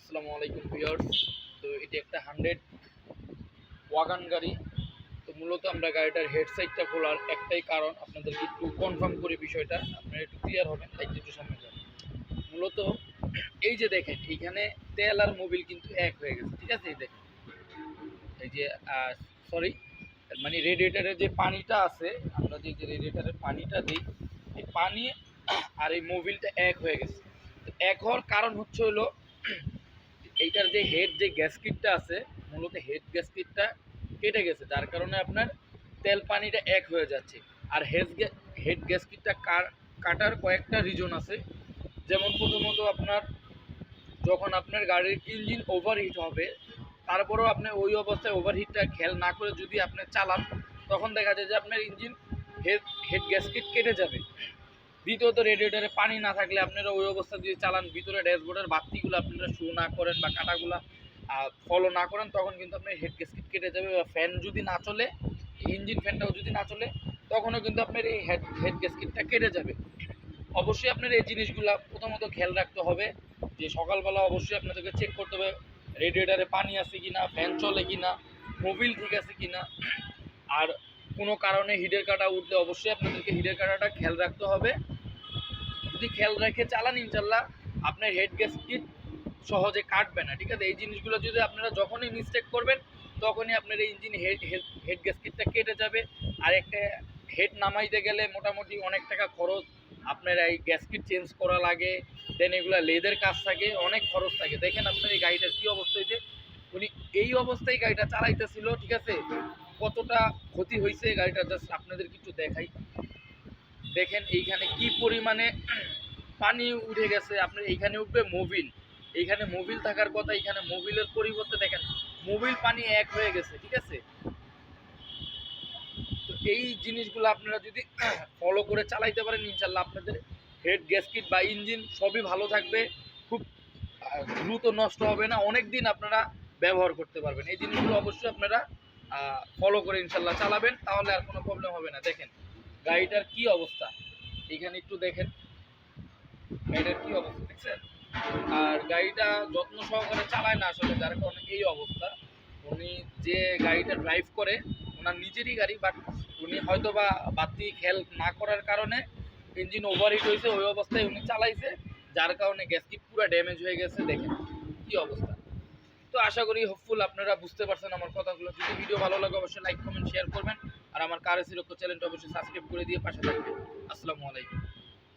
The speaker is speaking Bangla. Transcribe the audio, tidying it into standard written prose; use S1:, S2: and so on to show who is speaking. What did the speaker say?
S1: আসসালামু আলাইকুম ভিউয়ার্স। তো এটি একটা 100 ওয়াগন গাড়ি। তো মূলত আমরা গাড়িটার হেড সাইডটা খোলার একটাই কারণ, আপনাদেরকে একটু কনফার্ম করে বিষয়টা আপনারা একটু ক্লিয়ার হবেন, তাই একটু সামনে যান। মূলত এই যে দেখেন, এইখানে তেল আর মোবিল কিন্তু এক হয়ে গেছে, ঠিক আছে? এই দেখেন, এই যে সরি, মানে রেডিয়েটারের যে পানিটা আছে, আমরা যে রেডিয়েটারের পানিটা দিই, এই পানি আর এই মোবিলটা এক হয়ে গেছে। তো এক হওয়ার কারণ হচ্ছে হলো এইটার যে হেড যে গ্যাসকিটটা আছে, মূলত হেড গ্যাসকিটটা কেটে গেছে, যার কারণে আপনার তেল পানিটা এক হয়ে যাচ্ছে। আর হেড গ্যাসকিটটা কাটার কয়েকটা রিজন আছে। যেমন প্রথমত আপনার যখন আপনার গাড়ির ইঞ্জিন ওভারহিট হবে, তারপরেও আপনি ওই অবস্থায় ওভারহিটটা খেয়াল না করে যদি আপনি চালান, তখন দেখা যায় যে আপনার ইঞ্জিন হেড হেড গ্যাসকিট কেটে যাবে। দ্বিতীয়ত, রেডিয়েটারে পানি না থাকলে আপনারা ওই অবস্থা যদি চালান, ভিতরে ড্যাশবোর্ডের বাতিগুলো আপনারা শো না করেন বা কাটাগুলো ফলো না করেন, তখন কিন্তু আপনার হেড গ্যাসকেট কেটে যাবে। বা ফ্যান যদি না চলে, ইঞ্জিন ফ্যানটাও যদি না চলে, তখনও কিন্তু আপনার এই হেড গ্যাসকেটটা কেটে যাবে। অবশ্যই আপনার এই জিনিসগুলো প্রথমত খেয়াল রাখতে হবে, যে সকালবেলা অবশ্যই আপনাদেরকে চেক করতে হবে রেডিয়েটারে পানি আছে কি না, ফ্যান চলে কি না, মোবিল ঠিক আছে কি না। আর কোনো কারণে হিটের কাটা উঠলে অবশ্যই আপনাদেরকে হিটের কাটাটা খেয়াল রাখতে হবে। যদি খেয়াল রেখে চালান, ইনশাল্লাহ আপনার হেড গ্যাসকিট সহজে কাটবে না, ঠিক আছে? এই জিনিসগুলো যদি আপনারা যখনই মিস্টেক করবেন, তখনই আপনার এই ইঞ্জিন হেড গ্যাসকিটটা কেটে যাবে। আর একটা হেড নামাইতে গেলে মোটামুটি অনেক টাকা খরচ, আপনার এই গ্যাসকিট চেঞ্জ করা লাগে, দেন এগুলো লেদের কাজ থাকে, অনেক খরচ থাকে। দেখেন আপনার এই গাড়িটার কী অবস্থা হয়েছে, উনি এই অবস্থায় গাড়িটা চালাইতেছিল, ঠিক আছে? কতটা ক্ষতি হয়েছে গাড়িটা জাস্ট আপনাদের কিছু দেখাই। দেখেন এইখানে কি পরিমাণে পানি উঠে গেছে। আপনার এইখানে উঠবে মোবিল, এইখানে মোবিল থাকার কথা, এইখানে মোবিলের পরিবর্তে দেখেন মোবিল পানি এক হয়ে গেছে, ঠিক আছে? তো এই জিনিসগুলো আপনারা যদি ফলো করে চালাইতে পারেন, ইনশাল্লাহ আপনাদের হেড গ্যাসকিট বা ইঞ্জিন সবই ভালো থাকবে, খুব দ্রুত নষ্ট হবে না, অনেক দিন আপনারা ব্যবহার করতে পারবেন। এই জিনিসগুলো অবশ্যই আপনারা ফলো করে ইনশাল্লাহ চালাবেন, তাহলে আর কোনো প্রবলেম হবে না। দেখেন গাড়িটার কি অবস্থা, এখানে একটু দেখেন গাড়িটার কি অবস্থা, দেখছেন? আর গাড়িটা যত্ন সহকারে চালায় না আসলে, যার কারণে এই অবস্থা। উনি যে গাড়িটা ড্রাইভ করে, ওনার নিজেরই গাড়ি, বাট উনি হয়তো বা বাতি খেয়াল না করার কারণে ইঞ্জিন ওভারহিট হয়েছে, ওই অবস্থায় উনি চালাইছে, যার কারণে গ্যাসকিট পুরো ড্যামেজ হয়ে গেছে। দেখেন কি অবস্থা। তো আশা করি হোপফুল আপনারা বুঝতে পারছেন আমার কথাগুলো। যদি ভিডিও ভালো লাগে অবশ্যই লাইক কমেন্ট শেয়ার করবেন, আর আমার কার এসি রক্ষ চ্যানেলটা অবশ্যই সাবস্ক্রাইব করে দিয়ে পাশে থাকবেন। আসসালামু আলাইকুম।